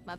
My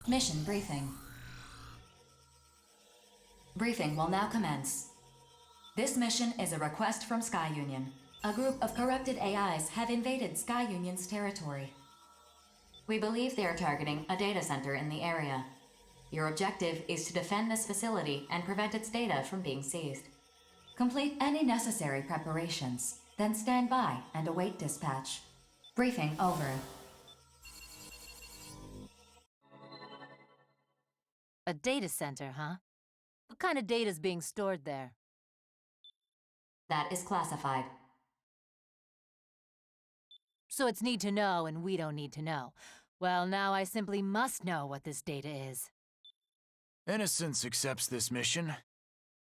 Mission briefing. Briefing will now commence. This mission is a request from Sky Union. A group of corrupted AIs have invaded Sky Union's territory. We believe they are targeting a data center in the area. Your objective is to defend this facility and prevent its data from being seized. Complete any necessary preparations, then stand by and await dispatch. Briefing over. A data center, huh? What kind of data's being stored there? That is classified. So it's need to know and we don't need to know. Well, now I simply must know what this data is. Innocence accepts this mission.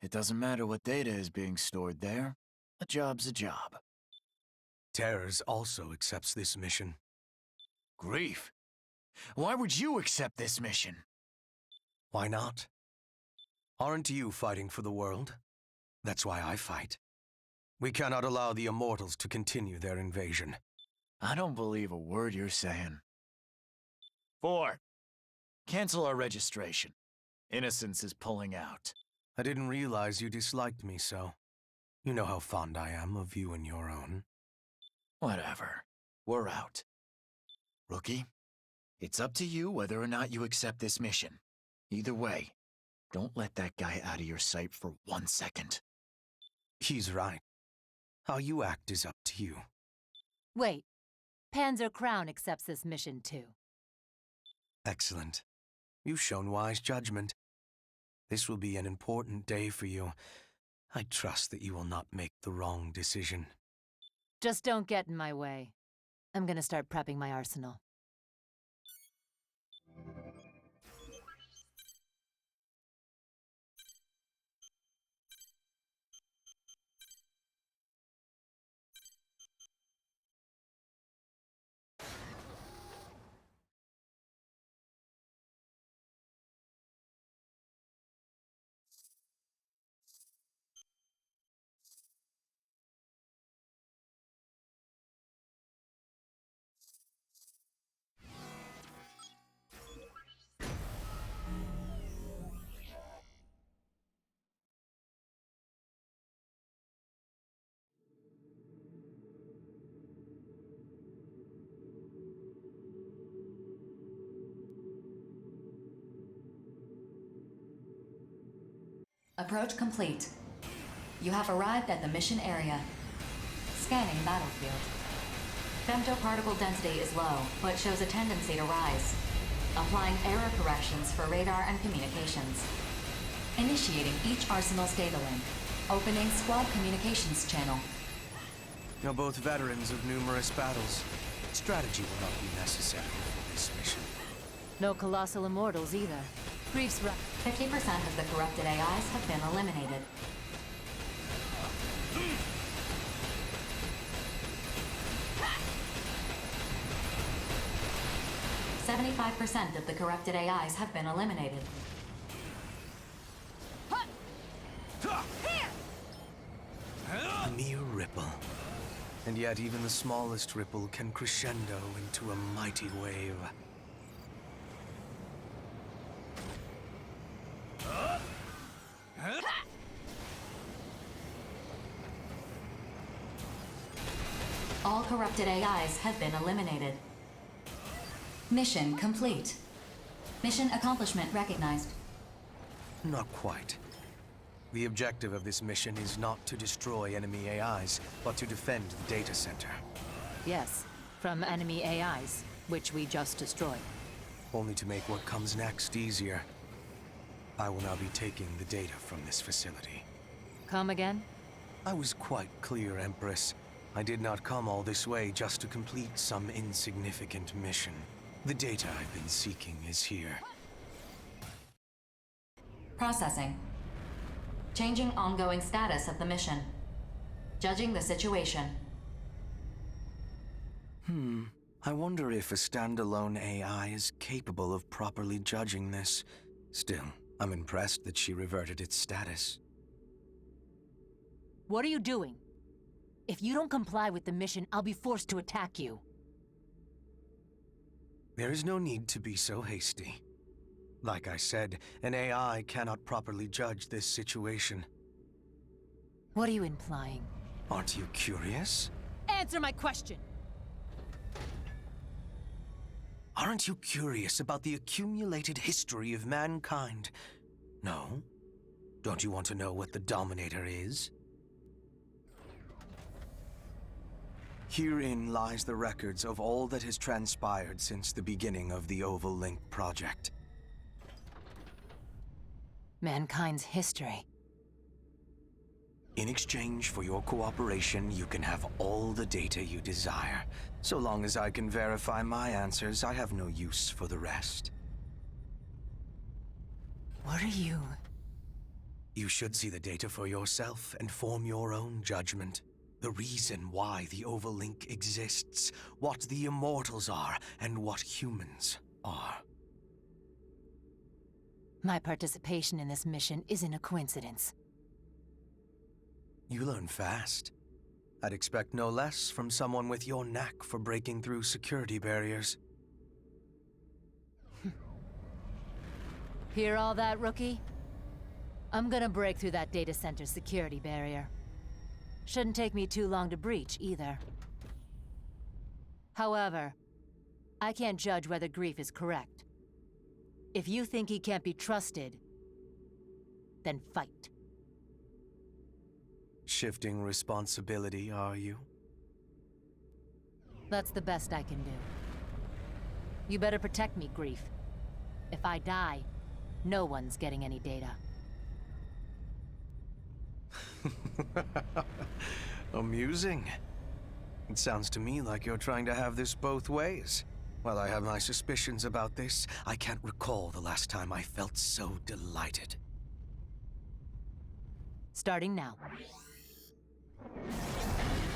It doesn't matter what data is being stored there. A job's a job. Terrors also accepts this mission. Grief. Why would you accept this mission? Why not? Aren't you fighting for the world? That's why I fight. We cannot allow the Immortals to continue their invasion. I don't believe a word you're saying. 4. Cancel our registration. Innocence is pulling out. I didn't realize you disliked me so. You know how fond I am of you and your own. Whatever. We're out. Rookie, it's up to you whether or not you accept this mission. Either way, don't let that guy out of your sight for 1 second. He's right. How you act is up to you. Wait. Panzer Crown accepts this mission too. Excellent. You've shown wise judgment. This will be an important day for you. I trust that you will not make the wrong decision. Just don't get in my way. I'm gonna start prepping my arsenal. Approach complete. You have arrived at the mission area. Scanning battlefield. Femtoparticle density is low, but shows a tendency to rise. Applying error corrections for radar and communications. Initiating each arsenal's data link. Opening squad communications channel. You're both veterans of numerous battles. Strategy will not be necessary for this mission. No colossal immortals either. Grief's right. 50% of the corrupted AIs have been eliminated. "75% of the corrupted AIs have been eliminated. A mere ripple. And yet even the smallest ripple can crescendo into a mighty wave. All corrupted AIs have been eliminated. Mission complete. Mission accomplishment recognized. Not quite. The objective of this mission is not to destroy enemy AIs, but to defend the data center. Yes, from enemy AIs, which we just destroyed. Only to make what comes next easier. I will now be taking the data from this facility. Come again? I was quite clear, Empress. I did not come all this way just to complete some insignificant mission. The data I've been seeking is here. Processing. Changing ongoing status of the mission. Judging the situation. I wonder if a standalone AI is capable of properly judging this. Still, I'm impressed that she reverted its status. What are you doing? If you don't comply with the mission, I'll be forced to attack you. There is no need to be so hasty. Like I said, an AI cannot properly judge this situation. What are you implying? Aren't you curious? Answer my question! Aren't you curious about the accumulated history of mankind? No? Don't you want to know what the Dominator is? Herein lies the records of all that has transpired since the beginning of the Oval Link project. Mankind's history. In exchange for your cooperation, you can have all the data you desire. So long as I can verify my answers, I have no use for the rest. What are you? You should see the data for yourself and form your own judgment. The reason why the Oval Link exists, what the Immortals are, and what humans are. My participation in this mission isn't a coincidence. You learn fast. I'd expect no less from someone with your knack for breaking through security barriers. Hear all that, rookie? I'm gonna break through that data center security barrier. Shouldn't take me too long to breach, either. However, I can't judge whether Grief is correct. If you think he can't be trusted, then fight. Shifting responsibility, are you? That's the best I can do. You better protect me, Grief. If I die, no one's getting any data. Amusing. It sounds to me like you're trying to have this both ways. While I have my suspicions about this, I can't recall the last time I felt so delighted. Starting now.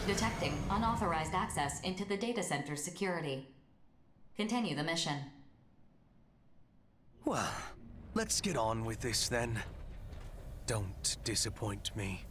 Detecting unauthorized access into the data center security. Continue the mission. Well, let's get on with this then. Don't disappoint me.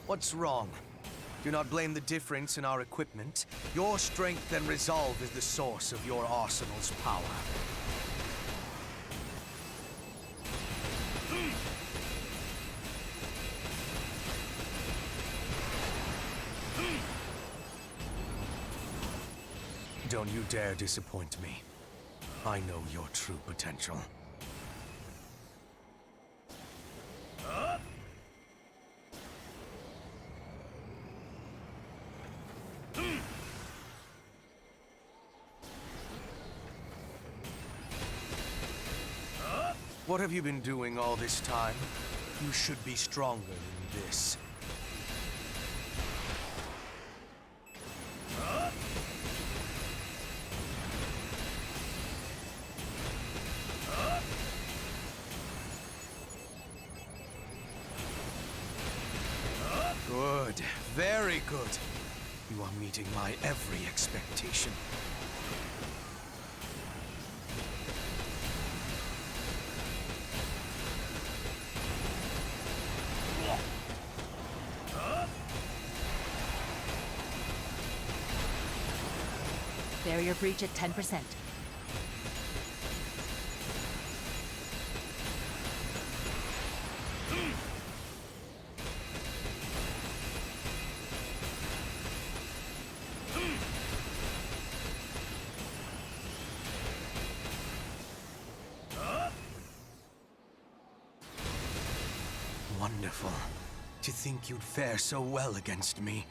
What's wrong? Do not blame the difference in our equipment. Your strength and resolve is the source of your arsenal's power. Don't you dare disappoint me. I know your true potential. What have you been doing all this time? You should be stronger than this. Good. Very good. You are meeting my every expectation. Barrier breach at 10%. Wonderful. To think you'd fare so well against me.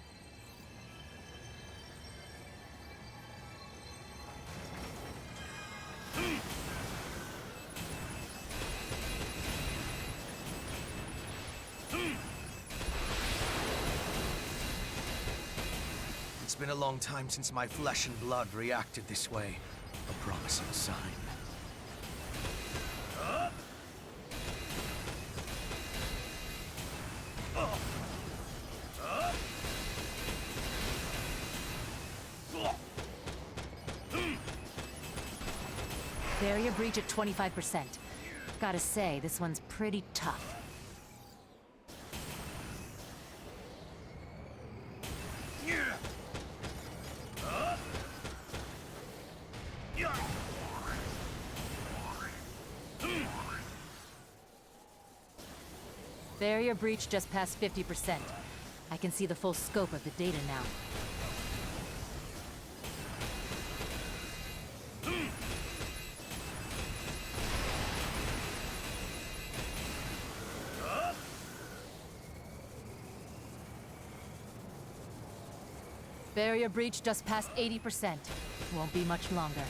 It's been a long time since my flesh and blood reacted this way. A promising sign. Barrier breach at 25%. Gotta say, this one's pretty tough. Barrier breach just past 50%. I can see the full scope of the data now. Barrier breach just past 80%. Won't be much longer.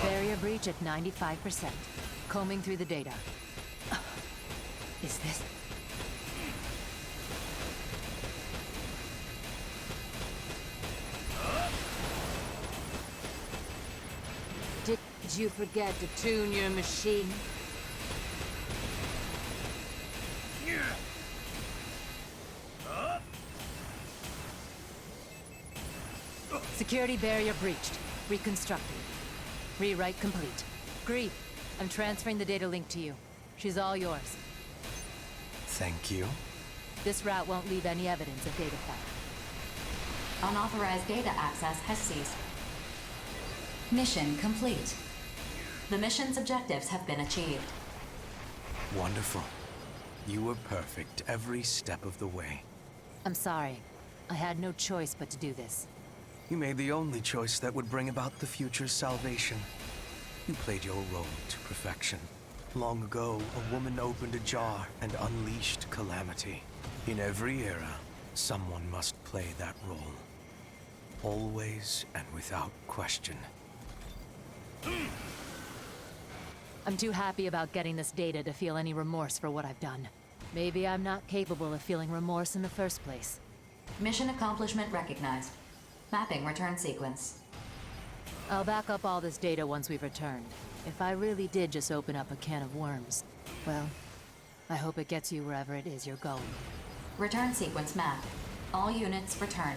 Barrier breach at 95%. Combing through the data. Is this... Did you forget to tune your machine? Security barrier breached. Reconstructed. Rewrite complete. Grief, I'm transferring the data link to you. She's all yours. Thank you. This route won't leave any evidence of data theft. Unauthorized data access has ceased. Mission complete. The mission's objectives have been achieved. Wonderful. You were perfect every step of the way. I'm sorry. I had no choice but to do this. You made the only choice that would bring about the future's salvation. You played your role to perfection. Long ago, a woman opened a jar and unleashed calamity. In every era, someone must play that role. Always and without question. I'm too happy about getting this data to feel any remorse for what I've done. Maybe I'm not capable of feeling remorse in the first place. Mission accomplishment recognized. Mapping return sequence. I'll back up all this data once we've returned. If I really did just open up a can of worms, well, I hope it gets you wherever it is you're going. Return sequence mapped. All units return.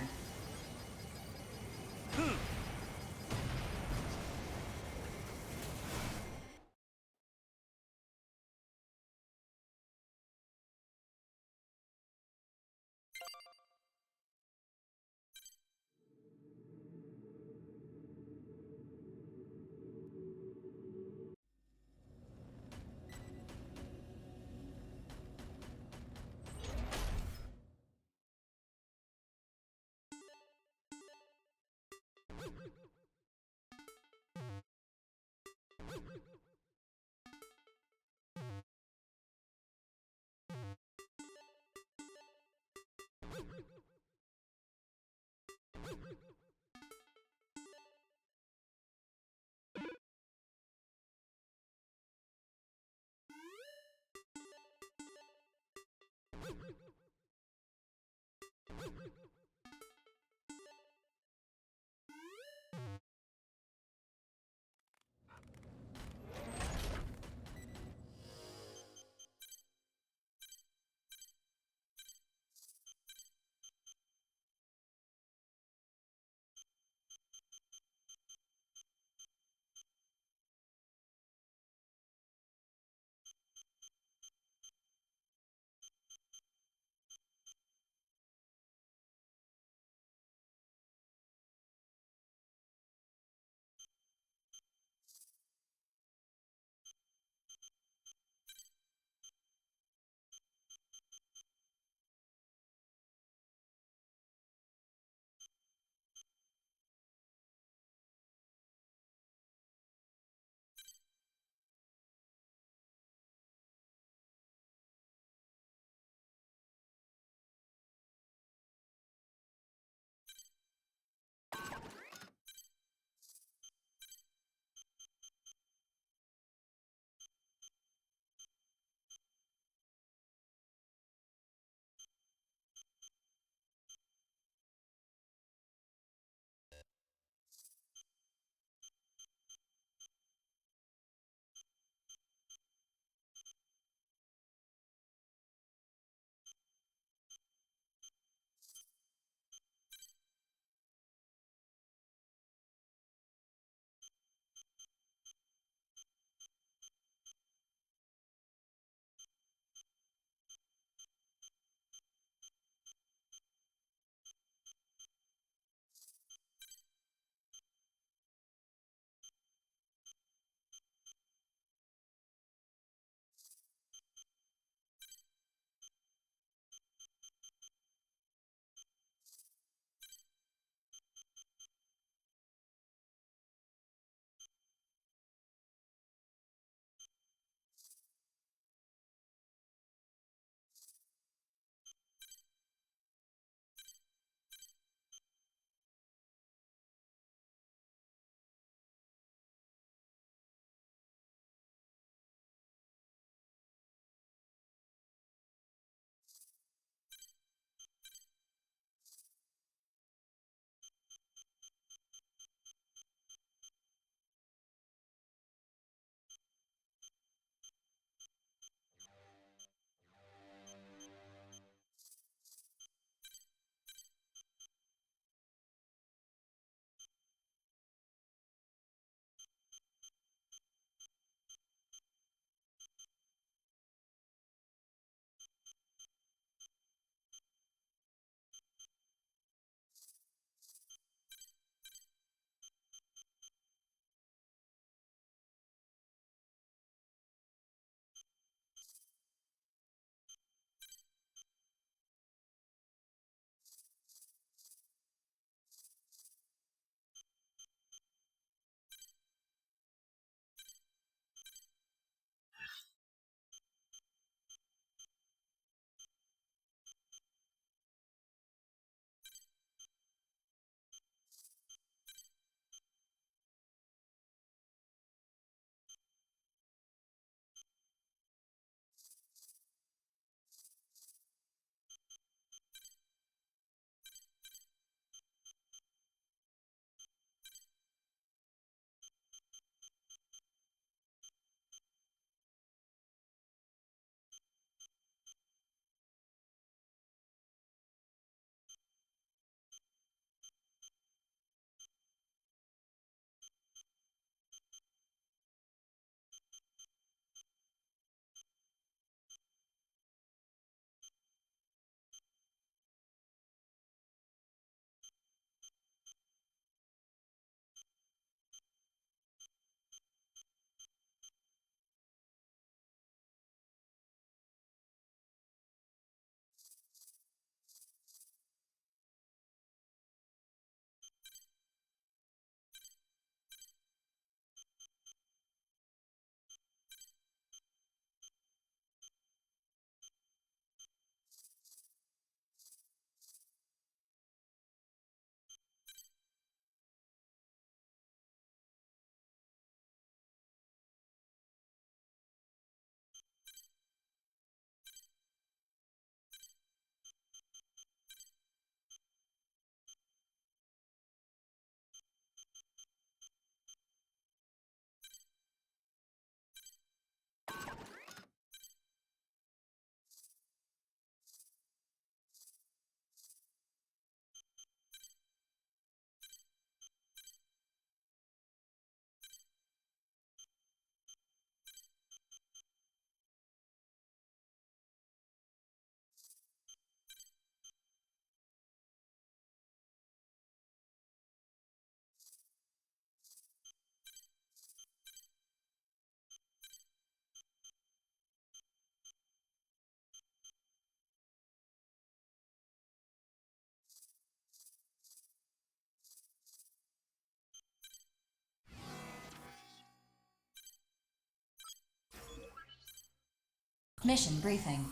Mission briefing.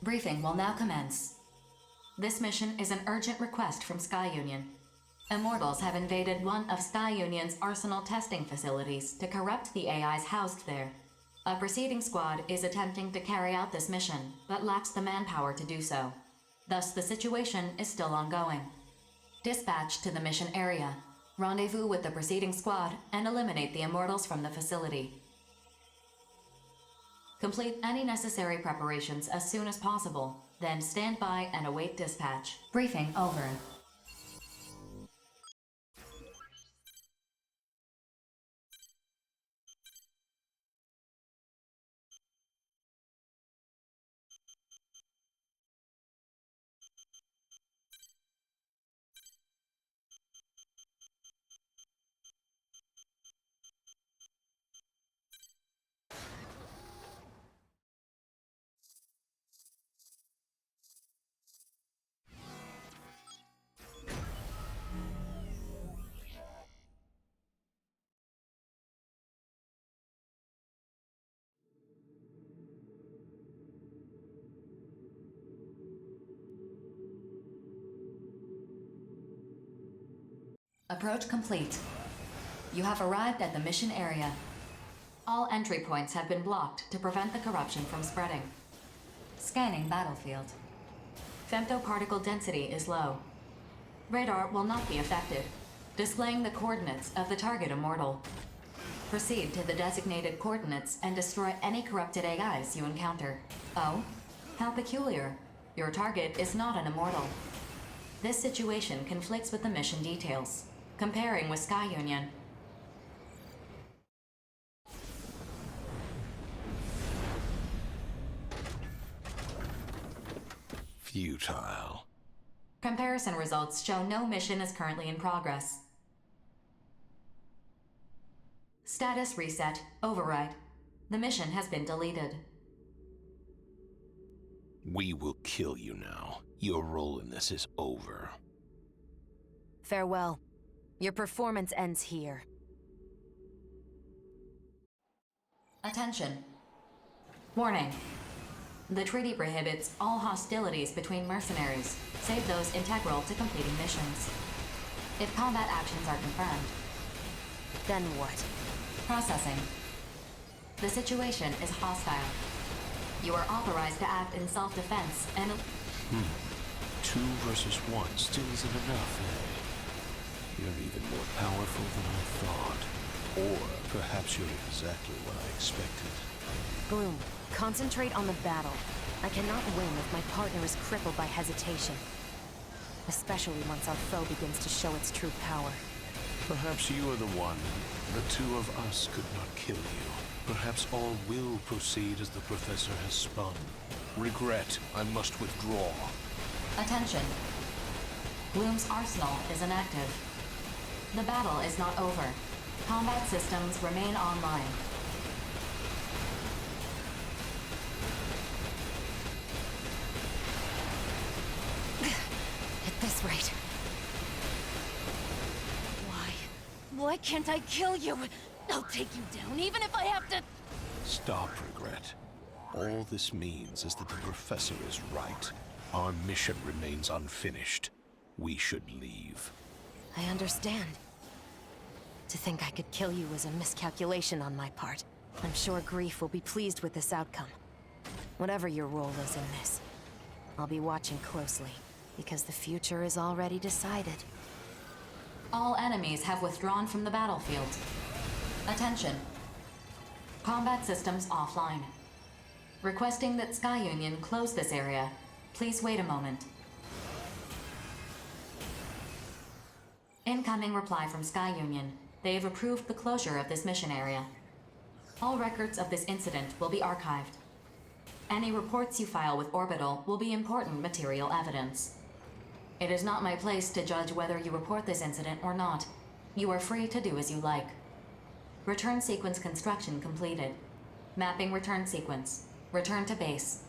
Briefing will now commence. This mission is an urgent request from Sky Union. Immortals have invaded one of Sky Union's arsenal testing facilities to corrupt the AIs housed there. A proceeding squad is attempting to carry out this mission, but lacks the manpower to do so. Thus, the situation is still ongoing. Dispatch to the mission area. Rendezvous with the proceeding squad and eliminate the Immortals from the facility. Complete any necessary preparations as soon as possible, then stand by and await dispatch. Briefing over. Approach complete. You have arrived at the mission area. All entry points have been blocked to prevent the corruption from spreading. Scanning battlefield. Femtoparticle density is low. Radar will not be affected, displaying the coordinates of the target immortal. Proceed to the designated coordinates and destroy any corrupted AIs you encounter. Oh? How peculiar. Your target is not an immortal. This situation conflicts with the mission details. Comparing with Sky Union. Futile. Comparison results show no mission is currently in progress. Status reset. Override. The mission has been deleted. We will kill you now. Your role in this is over. Farewell. Your performance ends here. Attention. Warning. The treaty prohibits all hostilities between mercenaries, save those integral to completing missions. If combat actions are confirmed. Then what? Processing. The situation is hostile. You are authorized to act in self-defense and... 2 versus 1 still isn't enough, eh? You're even more powerful than I thought. Or perhaps you're exactly what I expected. Bloom, concentrate on the battle. I cannot win if my partner is crippled by hesitation. Especially once our foe begins to show its true power. Perhaps you are the one. The 2 of us could not kill you. Perhaps all will proceed as the Professor has spun. Regret, I must withdraw. Attention. Bloom's arsenal is inactive. The battle is not over. Combat systems remain online. At this rate... Why can't I kill you? I'll take you down, even if I have to... Stop, Regret. All this means is that the Professor is right. Our mission remains unfinished. We should leave. I understand. To think I could kill you was a miscalculation on my part. I'm sure Grief will be pleased with this outcome. Whatever your role is in this, I'll be watching closely, because the future is already decided. All enemies have withdrawn from the battlefield. Attention. Combat systems offline. Requesting that Sky Union close this area. Please wait a moment. Incoming reply from Sky Union. They have approved the closure of this mission area. All records of this incident will be archived. Any reports you file with Orbital will be important material evidence. It is not my place to judge whether you report this incident or not. You are free to do as you like. Return sequence construction completed. Mapping return sequence. Return to base.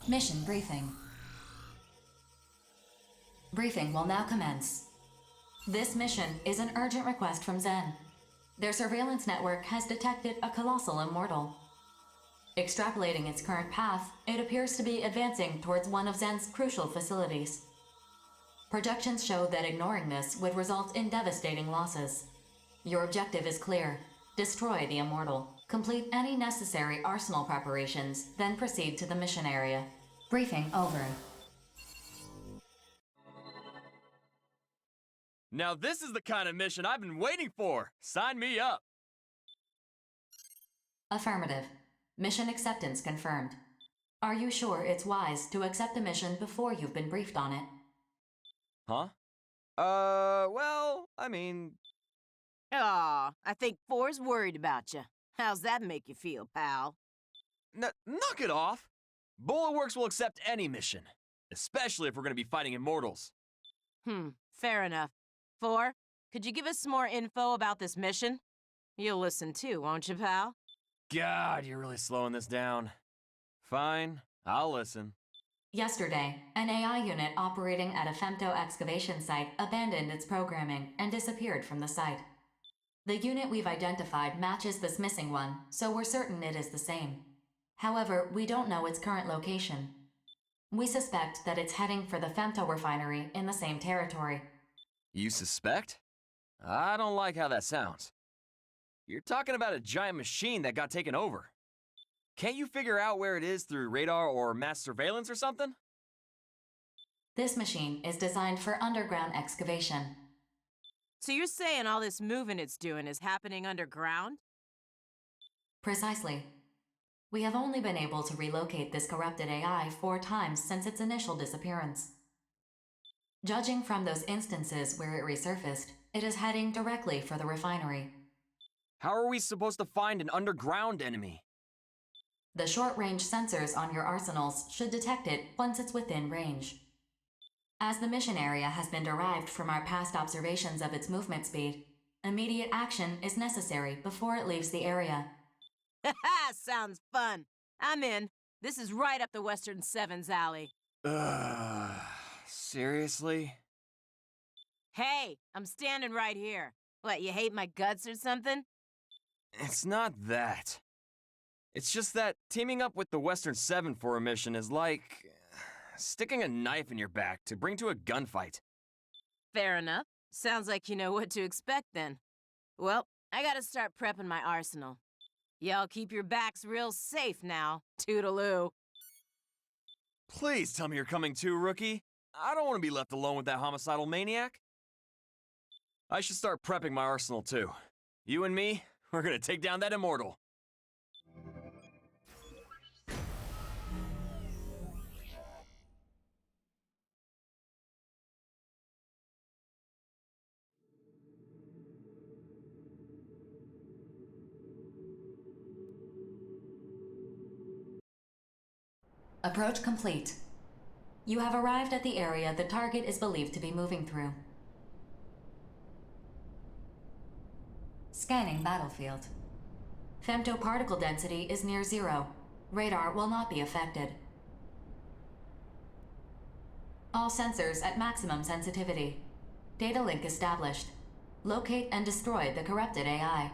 Mission briefing. Briefing will now commence. This mission is an urgent request from Zen. Their surveillance network has detected a colossal immortal. Extrapolating its current path, it appears to be advancing towards one of Zen's crucial facilities. Projections show that ignoring this would result in devastating losses. Your objective is clear. Destroy the immortal. Complete any necessary arsenal preparations, then proceed to the mission area. Briefing over. Now this is the kind of mission I've been waiting for! Sign me up! Affirmative. Mission acceptance confirmed. Are you sure it's wise to accept a mission before you've been briefed on it? Huh? Well, I mean... Aw, I think Four's worried about you. How's that make you feel, pal? Knock it off! Bulletworks will accept any mission, especially if we're gonna be fighting immortals. Fair enough. Four, could you give us some more info about this mission? You'll listen too, won't you, pal? God, you're really slowing this down. Fine, I'll listen. Yesterday, an AI unit operating at a femto excavation site abandoned its programming and disappeared from the site. The unit we've identified matches this missing one, so we're certain it is the same. However, we don't know its current location. We suspect that it's heading for the femto refinery in the same territory. You suspect? I don't like how that sounds. You're talking about a giant machine that got taken over. Can't you figure out where it is through radar or mass surveillance or something? This machine is designed for underground excavation. So you're saying all this moving it's doing is happening underground? Precisely. We have only been able to relocate this corrupted AI 4 times since its initial disappearance. Judging from those instances where it resurfaced, it is heading directly for the refinery. How are we supposed to find an underground enemy? The short-range sensors on your arsenals should detect it once it's within range. As the mission area has been derived from our past observations of its movement speed, immediate action is necessary before it leaves the area. Haha, sounds fun. I'm in. This is right up the Western Seven's alley. Seriously? Hey, I'm standing right here. What, you hate my guts or something? It's not that. It's just that teaming up with the Western Seven for a mission is like sticking a knife in your back to bring to a gunfight. Fair enough. Sounds like you know what to expect then. Well, I gotta start prepping my arsenal. Y'all keep your backs real safe now. Toodaloo. Please tell me you're coming too, rookie. I don't want to be left alone with that homicidal maniac. I should start prepping my arsenal too. You and me, we're gonna take down that immortal. Approach complete. You have arrived at the area the target is believed to be moving through. Scanning battlefield. Femtoparticle density is near 0. Radar will not be affected. All sensors at maximum sensitivity. Data link established. Locate and destroy the corrupted AI.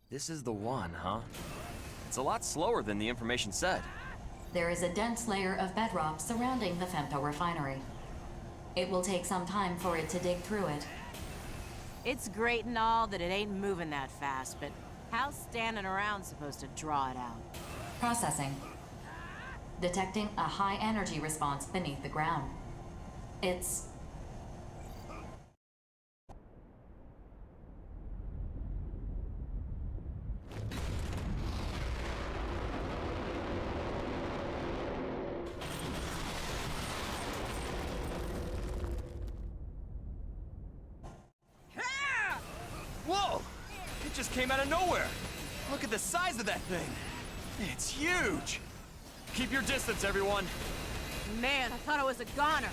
This is the one, huh? It's a lot slower than the information said. There is a dense layer of bedrock surrounding the femto refinery. It will take some time for it to dig through it. It's great and all that it ain't moving that fast, but how's standing around supposed to draw it out? Processing. Detecting a high energy response beneath the ground. It's... Whoa! It just came out of nowhere! Look at the size of that thing! It's huge! Keep your distance, everyone! Man, I thought I was a goner.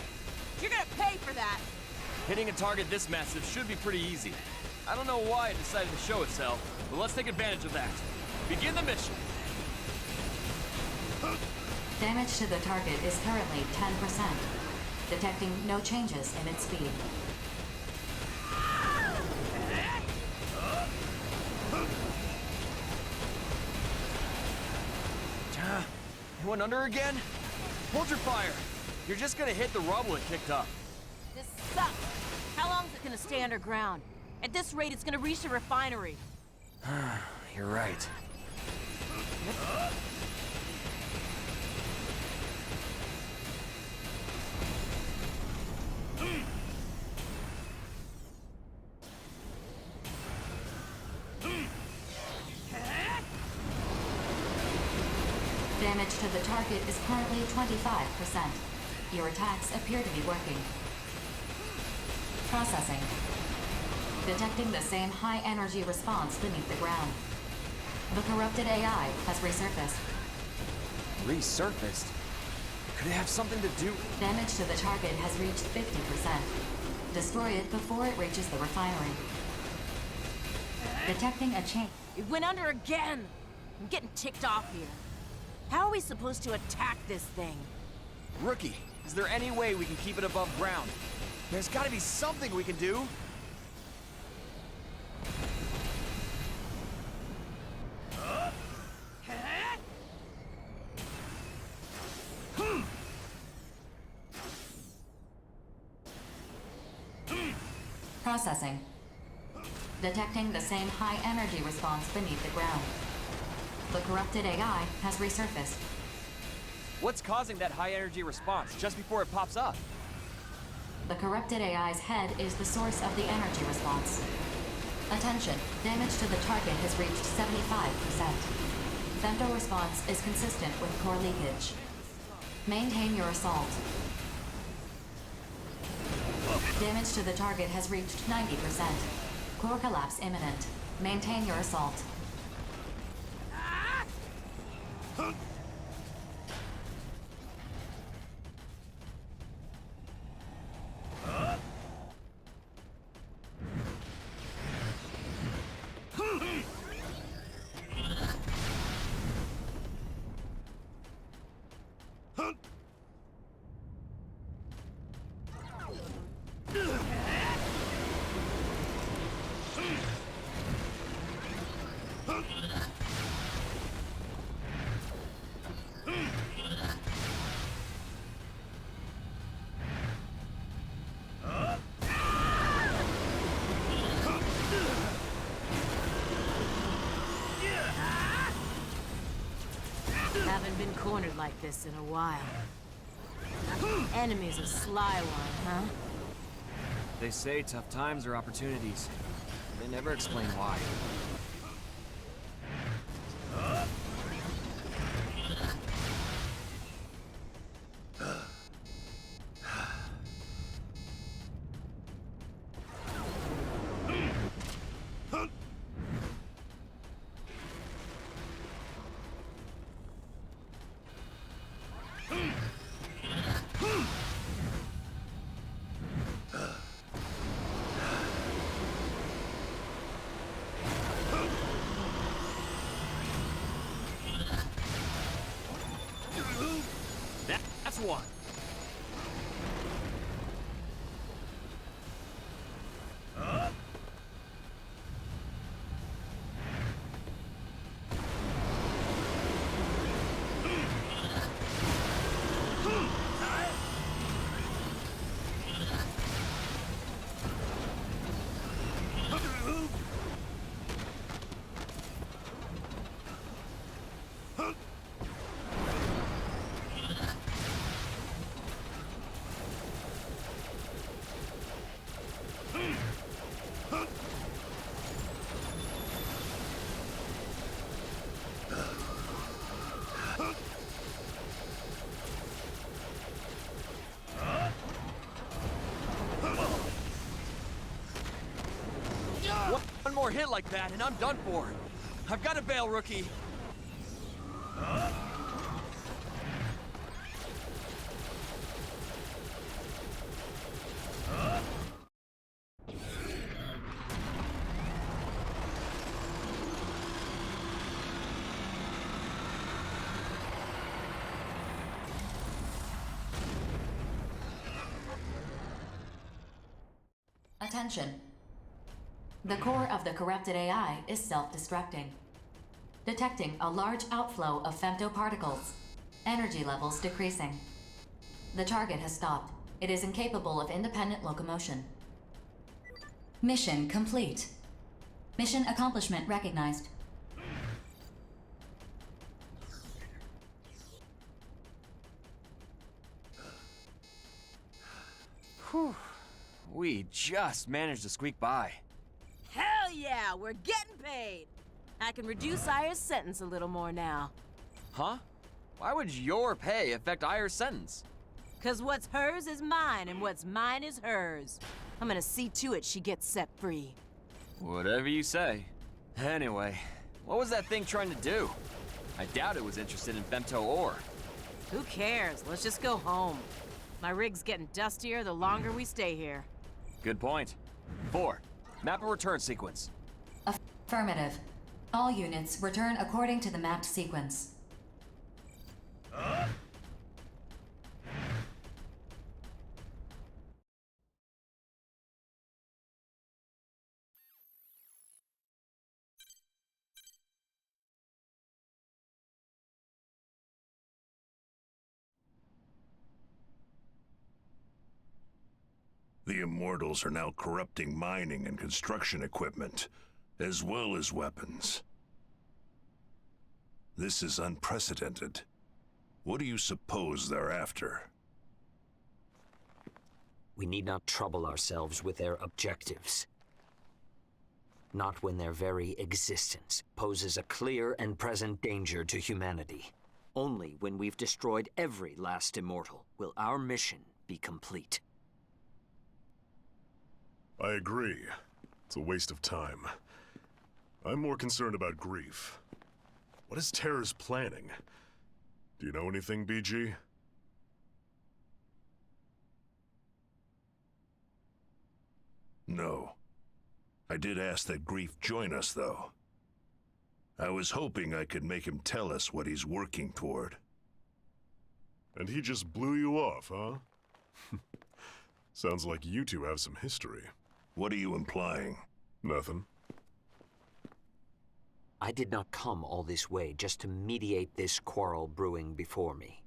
You're gonna pay for that! Hitting a target this massive should be pretty easy. I don't know why it decided to show itself, but let's take advantage of that. Begin the mission! Damage to the target is currently 10%, detecting no changes in its speed. It went under again? Hold your fire. You're just gonna hit the rubble it kicked up. This sucks. How long is it gonna stay underground? At this rate, it's gonna reach the refinery. You're right. Damage to the target is currently 25%. Your attacks appear to be working. Processing. Detecting the same high-energy response beneath the ground. The corrupted AI has resurfaced. Resurfaced? Could it have something to do... Damage to the target has reached 50%. Destroy it before it reaches the refinery. Detecting a change. It went under again! I'm getting ticked off here. How are we supposed to attack this thing? Rookie, is there any way we can keep it above ground? There's gotta be something we can do! Processing. Detecting the same high-energy response beneath the ground. The corrupted AI has resurfaced. What's causing that high-energy response just before it pops up? The corrupted AI's head is the source of the energy response. Attention, damage to the target has reached 75%. Femto response is consistent with core leakage. Maintain your assault. Damage to the target has reached 90%. Core collapse imminent. Maintain your assault. Haven't been cornered like this in a while. Enemy's a sly one, huh? They say tough times are opportunities. They never explain why. That's one. One more hit like that, and I'm done for. I've got to bail, Rookie. Attention. The core of the corrupted AI is self-destructing. Detecting a large outflow of femtoparticles. Energy levels decreasing. The target has stopped. It is incapable of independent locomotion. Mission complete. Mission accomplishment recognized. Whew. We just managed to squeak by. Hell yeah, we're getting paid! I can reduce Aya's sentence a little more now. Huh? Why would your pay affect Aya's sentence? 'Cause what's hers is mine, and what's mine is hers. I'm gonna see to it she gets set free. Whatever you say. Anyway, what was that thing trying to do? I doubt it was interested in femto ore. Who cares? Let's just go home. My rig's getting dustier the longer we stay here. Good point. 4. Map a return sequence. Affirmative. All units return according to the mapped sequence. The Immortals are now corrupting mining and construction equipment, as well as weapons. This is unprecedented. What do you suppose they're after? We need not trouble ourselves with their objectives. Not when their very existence poses a clear and present danger to humanity. Only when we've destroyed every last immortal will our mission be complete. I agree. It's a waste of time. I'm more concerned about grief. What is Terra's planning? Do you know anything, BG? No. I did ask that Grief join us, though. I was hoping I could make him tell us what he's working toward. And he just blew you off, huh? Sounds like you two have some history. What are you implying? Nothing. I did not come all this way just to mediate this quarrel brewing before me.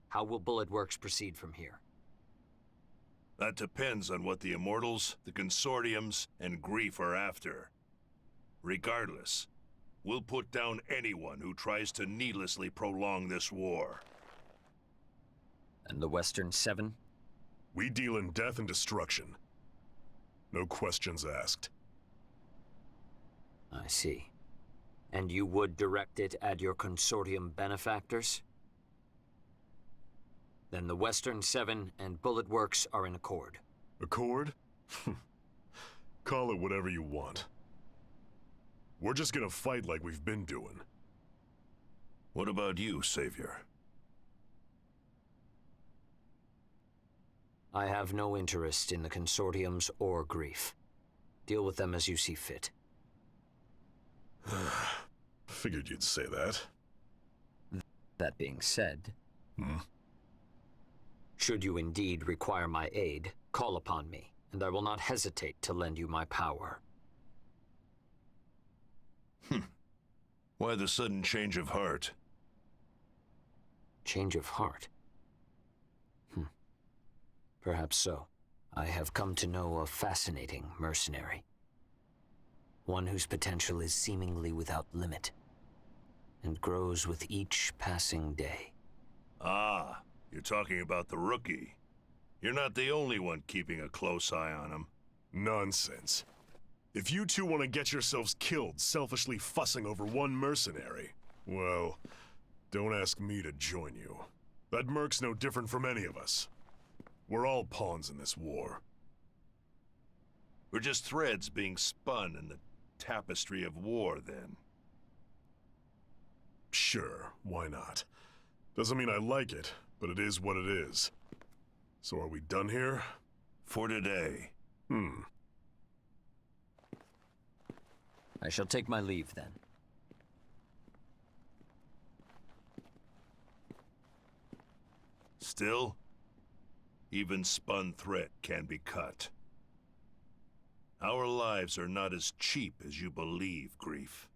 How will Bullet Works proceed from here? That depends on what the Immortals, the Consortiums, and Grief are after. Regardless, we'll put down anyone who tries to needlessly prolong this war. And the Western Seven? We deal in death and destruction. No questions asked. I see. And you would direct it at your Consortium benefactors? Then the Western Seven and Bullet Works are in accord. Accord? Call it whatever you want. We're just gonna fight like we've been doing. What about you, Savior? I have no interest in the Consortiums or Grief. Deal with them as you see fit. Figured you'd say that. That being said, should you indeed require my aid, call upon me, and I will not hesitate to lend you my power. Why the sudden change of heart? Change of heart? Perhaps so. I have come to know a fascinating mercenary. One whose potential is seemingly without limit, and grows with each passing day. Ah, you're talking about the rookie. You're not the only one keeping a close eye on him. Nonsense. If you two want to get yourselves killed selfishly fussing over one mercenary, well, don't ask me to join you. That merc's no different from any of us. We're all pawns in this war. We're just threads being spun in the tapestry of war, then. Sure, why not? Doesn't mean I like it, but it is what it is. So are we done here? For today. I shall take my leave then. Still, even spun thread can be cut. Our lives are not as cheap as you believe, Grief.